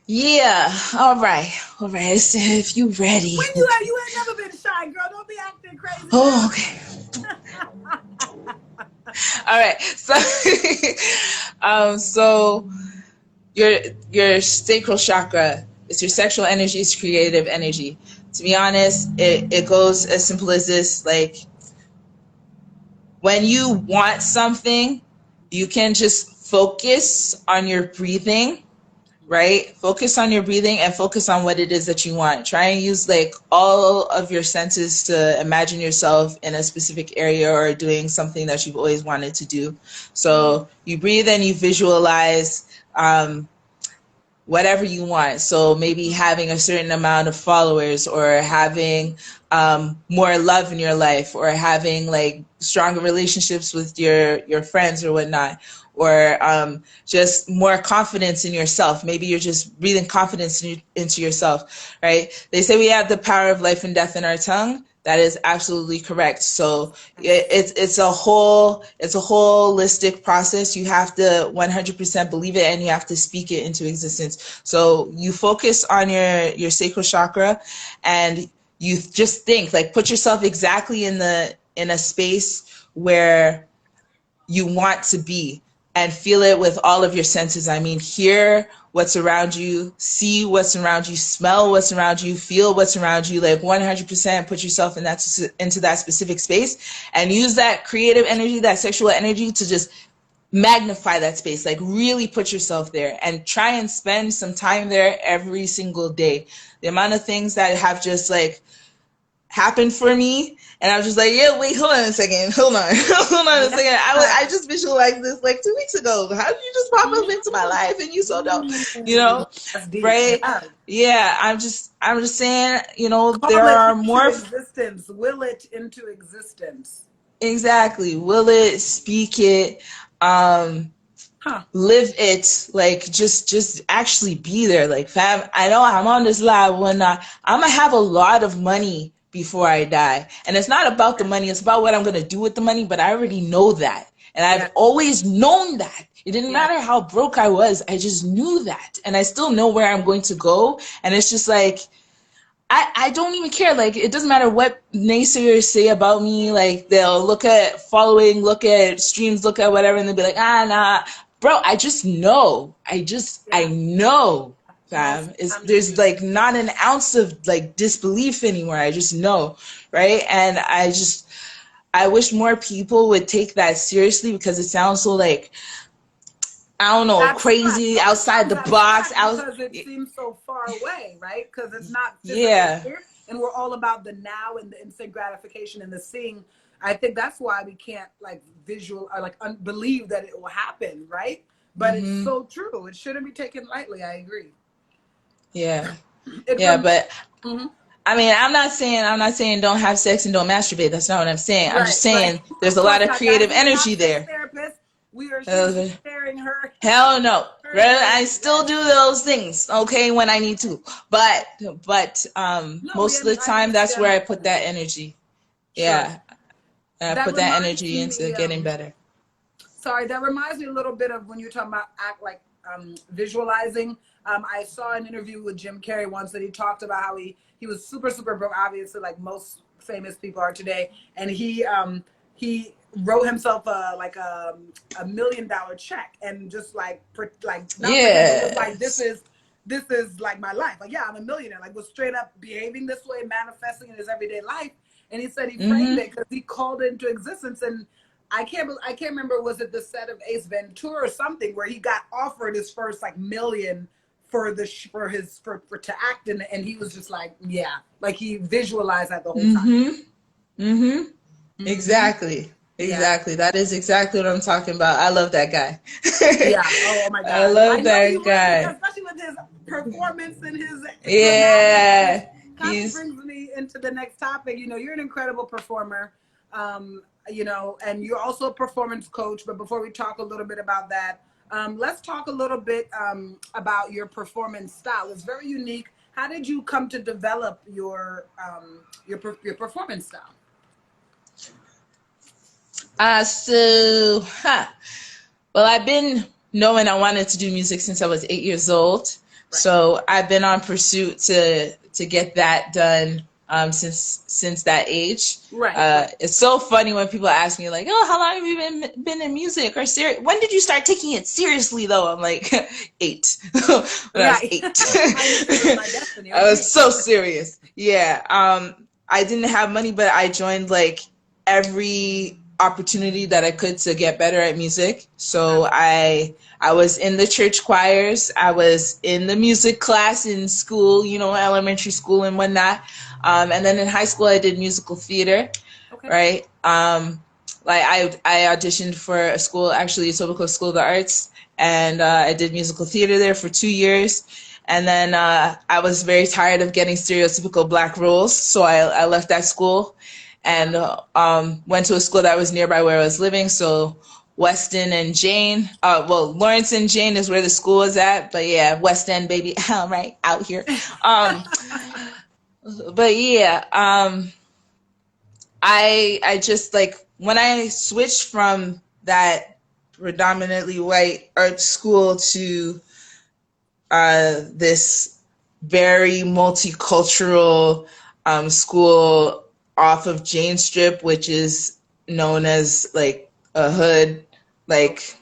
Speaker 2: Yeah. All right. So if you ready.
Speaker 1: When you ain't never been shy, girl. Don't be acting crazy.
Speaker 2: Oh, okay. All right. So, so your sacral chakra is your sexual energy, it's creative energy. To be honest, it goes as simple as this. Like, when you want something, you can just focus on your breathing, right? Focus on your breathing and focus on what it is that you want. Try and use like all of your senses to imagine yourself in a specific area or doing something that you've always wanted to do. So you breathe and you visualize whatever you want. So maybe having a certain amount of followers, or having more love in your life, or having like stronger relationships with your friends or whatnot, or just more confidence in yourself. Maybe you're just breathing confidence into yourself, right? They say we have the power of life and death in our tongue. That is absolutely correct. So it's a holistic process. You have to 100% believe it, and you have to speak it into existence. So you focus on your sacral chakra, and you just think, like, put yourself exactly in a space where you want to be, and feel it with all of your senses. I mean, hear what's around you, see what's around you, smell what's around you, feel what's around you. Like 100% put yourself into that specific space, and use that creative energy, that sexual energy, to just magnify that space. Like, really put yourself there, and try and spend some time there every single day. The amount of things that have just like happened for me, and I was just like, yeah, wait, hold on a second. I just visualized this like 2 weeks ago. How did you just pop up into my life, and you so dope, you know?
Speaker 1: That's deep.
Speaker 2: Right? Yeah, I'm just saying, you know,
Speaker 1: Call
Speaker 2: there are more
Speaker 1: existence. Will it into existence.
Speaker 2: Exactly. Will it, speak it, live it, like just actually be there. Like, fam, I know I'm on this live when I'm gonna have a lot of money before I die. And it's not about the money, it's about what I'm gonna do with the money, but I already know that. And I've always known that. It didn't matter how broke I was, I just knew that. And I still know where I'm going to go. And it's just like, I don't even care. Like, it doesn't matter what naysayers say about me. Like, they'll look at following, look at streams, look at whatever, and they'll be like, nah. Bro, I just know. I know, fam. There's like not an ounce of like disbelief anymore. I just know, right? And I wish more people would take that seriously, because it sounds so like, I don't know, crazy, outside the box.
Speaker 1: Because it seems so far away, right? Because it's not here, and we're all about the now and the instant gratification and the seeing. I think that's why we can't like visual or like believe that it will happen, right? But it's so true. It shouldn't be taken lightly. I agree.
Speaker 2: Yeah, but I mean, I'm not saying don't have sex and don't masturbate. That's not what I'm saying. I'm just saying there's a lot of creative energy there.
Speaker 1: We are sharing her.
Speaker 2: Hell no. I still do those things, okay, when I need to. But most of the time, that's where I put that energy. Yeah. And I put that energy into getting better.
Speaker 1: Sorry, that reminds me a little bit of when you're talking about visualizing. I saw an interview with Jim Carrey once that he talked about how he was super, super broke, obviously, like most famous people are today. And he wrote himself like a $1 million check, and just like this is like my life. Like, yeah, I'm a millionaire. Like, was straight up behaving this way, manifesting in his everyday life. And he said he framed it because he called it into existence. And I can't remember, was it the set of Ace Ventura or something, where he got offered his first like $1 million to act, and he was just like, yeah, like he visualized that the whole time.
Speaker 2: Exactly. Exactly. That is exactly what I'm talking about. I love that guy.
Speaker 1: Yeah. Oh my God.
Speaker 2: I love
Speaker 1: I know
Speaker 2: that
Speaker 1: you would,
Speaker 2: guy.
Speaker 1: especially with his performance and his
Speaker 2: Yeah.
Speaker 1: kind of brings me into the next topic. You know, you're an incredible performer. You know, and you're also a performance coach. But before we talk a little bit about that, let's talk a little bit about your performance style. It's very unique. How did you come to develop your performance style?
Speaker 2: Well, I've been knowing I wanted to do music since I was 8 years old. Right. So I've been on pursuit to get that done since that age.
Speaker 1: Right.
Speaker 2: It's so funny when people ask me like, "Oh, how long have you been in music?" Or when did you start taking it seriously? Though I'm like 8. When I was 8, I was so serious. Yeah. I didn't have money, but I joined like every opportunity that I could to get better at music. So I was in the church choirs. I was in the music class in school, you know, elementary school and whatnot. And then in high school, I did musical theater, right? Like I auditioned for a school, actually, Etobicoke School of the Arts, and I did musical theater there for 2 years. And then I was very tired of getting stereotypical Black roles, so I left that school and went to a school that was nearby where I was living. So Weston and Jane, well, Lawrence and Jane is where the school was at, but yeah, West End, baby, right out here. But yeah, I just like when I switched from that predominantly white art school to this very multicultural school off of Jane Strip, which is known as like a hood, like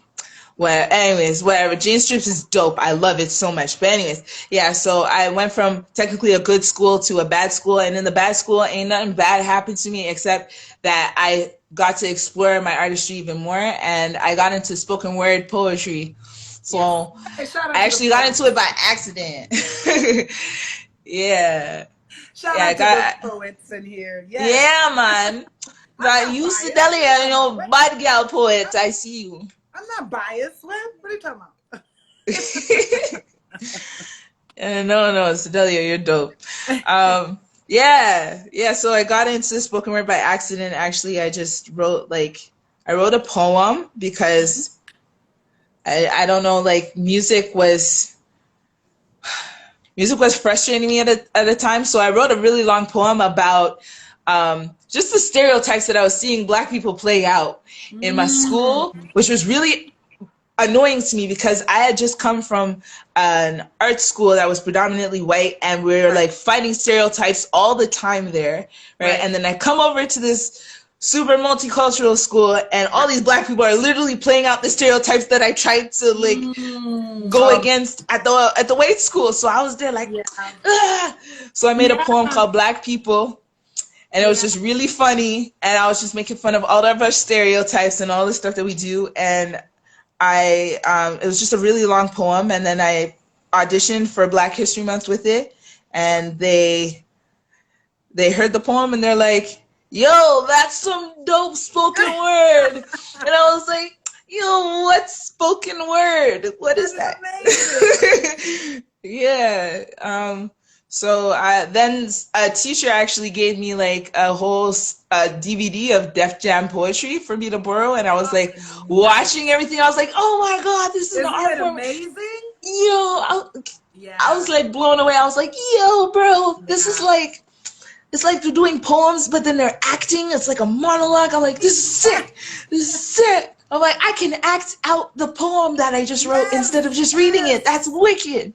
Speaker 2: where, anyways, whatever. Jane Strip is dope. I love it so much. But anyways, yeah, so I went from technically a good school to a bad school, and in the bad school, ain't nothing bad happened to me except that I got to explore my artistry even more, and I got into spoken word poetry. So I actually got into it by accident. Yeah.
Speaker 1: Shout out to the poets in here. Yes.
Speaker 2: Yeah, man. But you, Sedalia, you know, bad girl poet, I see you.
Speaker 1: I'm not biased. What are you talking about?
Speaker 2: No, Sedalia, you're dope. Yeah. So I got into spoken word by accident. Actually, I just wrote a poem because I don't know, like music was frustrating me at a time. So I wrote a really long poem about just the stereotypes that I was seeing Black people play out in my school, which was really annoying to me because I had just come from an art school that was predominantly white, and we were like fighting stereotypes all the time there, right? And then I come over to this super multicultural school, and all these Black people are literally playing out the stereotypes that I tried to like go against at the white school. So I was there like, So I made a poem called Black People, and it was just really funny, and I was just making fun of all of our stereotypes and all the stuff that we do. And it was just a really long poem, and then I auditioned for Black History Month with it, and they heard the poem and they're like, "Yo, that's some dope spoken word." And I was like, "Yo, what's spoken word? What is that?" Yeah. So then a teacher actually gave me like a whole DVD of Def Jam poetry for me to borrow, and I was like watching everything. I was like, "Oh my God, this is an art form."
Speaker 1: Amazing.
Speaker 2: Yo, I was like blown away. I was like, "Yo, bro, this is like." It's like they're doing poems, but then they're acting. It's like a monologue. I'm like, this is sick. This is sick. I'm like, I can act out the poem that I just wrote instead of just reading it. That's wicked,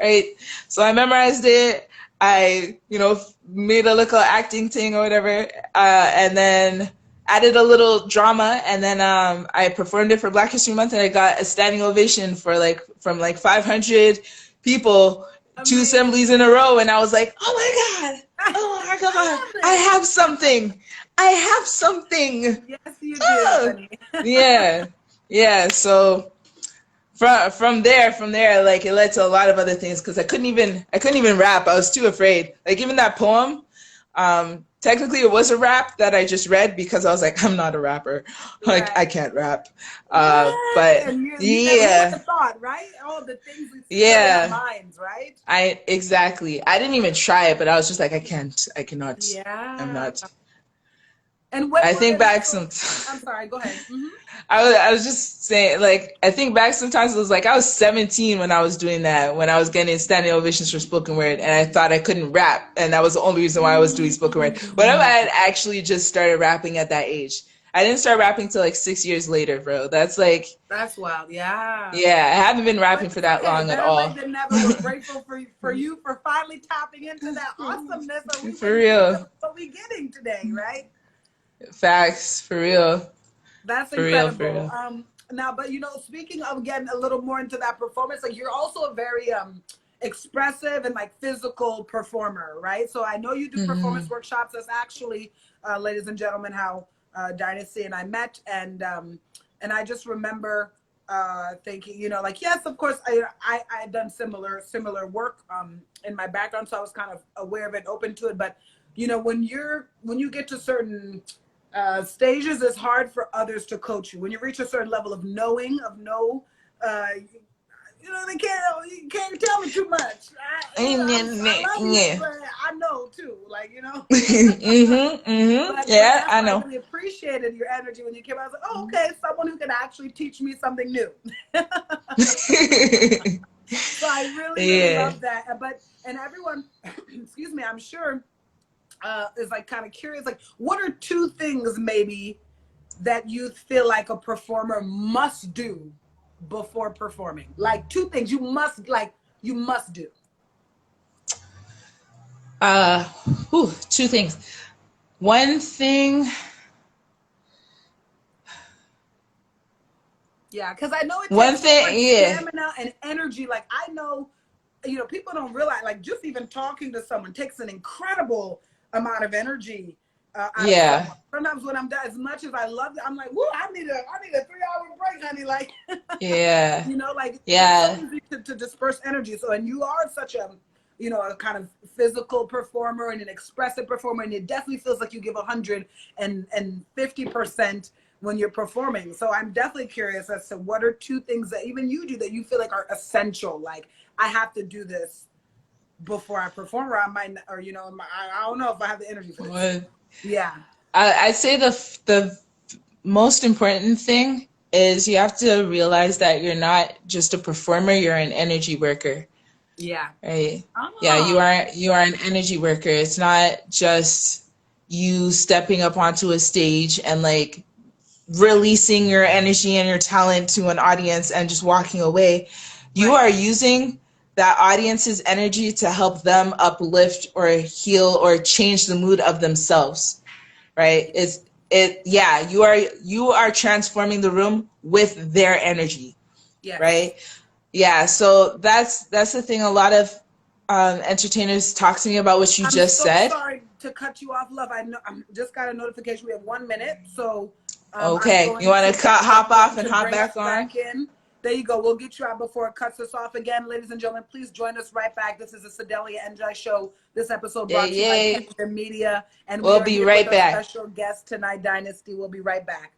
Speaker 2: right? So I memorized it. I, made a little acting thing or whatever, and then added a little drama, and then I performed it for Black History Month, and I got a standing ovation from 500 people, 2 assemblies in a row, and I was like, oh my God. Oh my God, I have something. Yes,
Speaker 1: you do, honey.
Speaker 2: Yeah. So from there, like it led to a lot of other things because I couldn't even rap. I was too afraid. Like even that poem, technically it was a rap that I just read because I was like, I'm not a rapper. Like
Speaker 1: Right.
Speaker 2: I can't rap.
Speaker 1: What?
Speaker 2: But
Speaker 1: And you
Speaker 2: yeah,
Speaker 1: never thought, right? All the things we say in our
Speaker 2: yeah,
Speaker 1: minds, right?
Speaker 2: exactly. I didn't even try it, but I was just like, I cannot. I'm
Speaker 1: Yeah.
Speaker 2: not.
Speaker 1: And when
Speaker 2: I
Speaker 1: was
Speaker 2: think
Speaker 1: it?
Speaker 2: back
Speaker 1: So,
Speaker 2: some.
Speaker 1: I'm sorry. Go ahead. Hmm.
Speaker 2: I was just saying, like, I think back sometimes it was like I was 17 when I was doing that, when I was getting standing ovations for spoken word, and I thought I couldn't rap, and that was the only reason why I was doing spoken word. What if I had actually just started rapping at that age? I didn't start rapping till like 6 years later, bro. That's like,
Speaker 1: That's wild. Yeah.
Speaker 2: yeah, I haven't been
Speaker 1: But
Speaker 2: rapping for
Speaker 1: it's
Speaker 2: that
Speaker 1: okay.
Speaker 2: long at
Speaker 1: Better late
Speaker 2: all.
Speaker 1: than never. We're grateful for you for finally tapping into that awesomeness that we've
Speaker 2: For
Speaker 1: been
Speaker 2: real.
Speaker 1: what we getting today, right?
Speaker 2: Facts. For real.
Speaker 1: That's
Speaker 2: For real. For
Speaker 1: incredible.
Speaker 2: real.
Speaker 1: Now, but speaking of getting a little more into that performance, like you're also a very expressive and like physical performer, right? So I know you do
Speaker 2: Hmm.
Speaker 1: performance workshops. That's actually, ladies and gentlemen, how Dynesti and I met, and I just remember thinking, like yes, of course, I had done similar work in my background, so I was kind of aware of it, open to it. But when you get to certain stages, it's hard for others to coach you. When you reach a certain level of knowing, they you can't tell me too much. I love you,
Speaker 2: Yeah.
Speaker 1: but I know too, but
Speaker 2: Yeah,
Speaker 1: that's
Speaker 2: I
Speaker 1: why I
Speaker 2: know.
Speaker 1: really appreciated your energy when you came out. I was like, oh, okay, someone who can actually teach me something new. So I really
Speaker 2: Yeah.
Speaker 1: love that. And everyone, excuse me, I'm sure is like kind of curious, like what are two things maybe that you feel like a performer must do before performing? Like two things you must do.
Speaker 2: Uh, two things. One thing,
Speaker 1: Yeah, because I know it takes so much
Speaker 2: yeah,
Speaker 1: stamina and energy. Like I know, people don't realize, like just even talking to someone takes an incredible amount of energy out of
Speaker 2: yeah,
Speaker 1: someone. Sometimes when I'm done, as much as I love it, I'm like, whoa, I need a 3 hour break, honey. Like,
Speaker 2: yeah,
Speaker 1: like it's so
Speaker 2: yeah.
Speaker 1: easy to disperse energy. So, and you are such a kind of physical performer and an expressive performer, and it definitely feels like you give 150% when you're performing. So I'm definitely curious as to what are two things that even you do that you feel like are essential. Like I have to do this before I perform, or I might, or I don't know if I have the energy for this.
Speaker 2: Well,
Speaker 1: Yeah.
Speaker 2: I'd say the most important thing is you have to realize that you're not just a performer, you're an energy worker.
Speaker 1: Yeah.
Speaker 2: Right. Yeah,
Speaker 1: Ah.
Speaker 2: you are an energy worker. It's not just you stepping up onto a stage and like releasing your energy and your talent to an audience and just walking away. You
Speaker 1: Right.
Speaker 2: are using that audience's energy to help them uplift or heal or change the mood of themselves. Right? Yeah, you are transforming the room with their energy.
Speaker 1: Yes.
Speaker 2: Right? Yeah, so that's the thing. A lot of entertainers talk to me about what you
Speaker 1: I'm
Speaker 2: just
Speaker 1: so
Speaker 2: said.
Speaker 1: sorry to cut you off, love. I know I'm just got a notification. We have 1 minute, so I'm
Speaker 2: Okay, you
Speaker 1: going
Speaker 2: want
Speaker 1: to
Speaker 2: to
Speaker 1: get
Speaker 2: hop off
Speaker 1: someone
Speaker 2: and
Speaker 1: to
Speaker 2: hop
Speaker 1: bring
Speaker 2: back
Speaker 1: us
Speaker 2: on?
Speaker 1: back in. There you go. We'll get you out before it cuts us off again, ladies and gentlemen. Please join us right back. This is the Sedelia Enjoy Show. This episode
Speaker 2: Yeah,
Speaker 1: brought to you by
Speaker 2: yeah.
Speaker 1: Tandem Media, and we
Speaker 2: We'll
Speaker 1: are
Speaker 2: be
Speaker 1: here with
Speaker 2: right
Speaker 1: our
Speaker 2: back.
Speaker 1: special guest tonight, Dynesti. We'll be right back.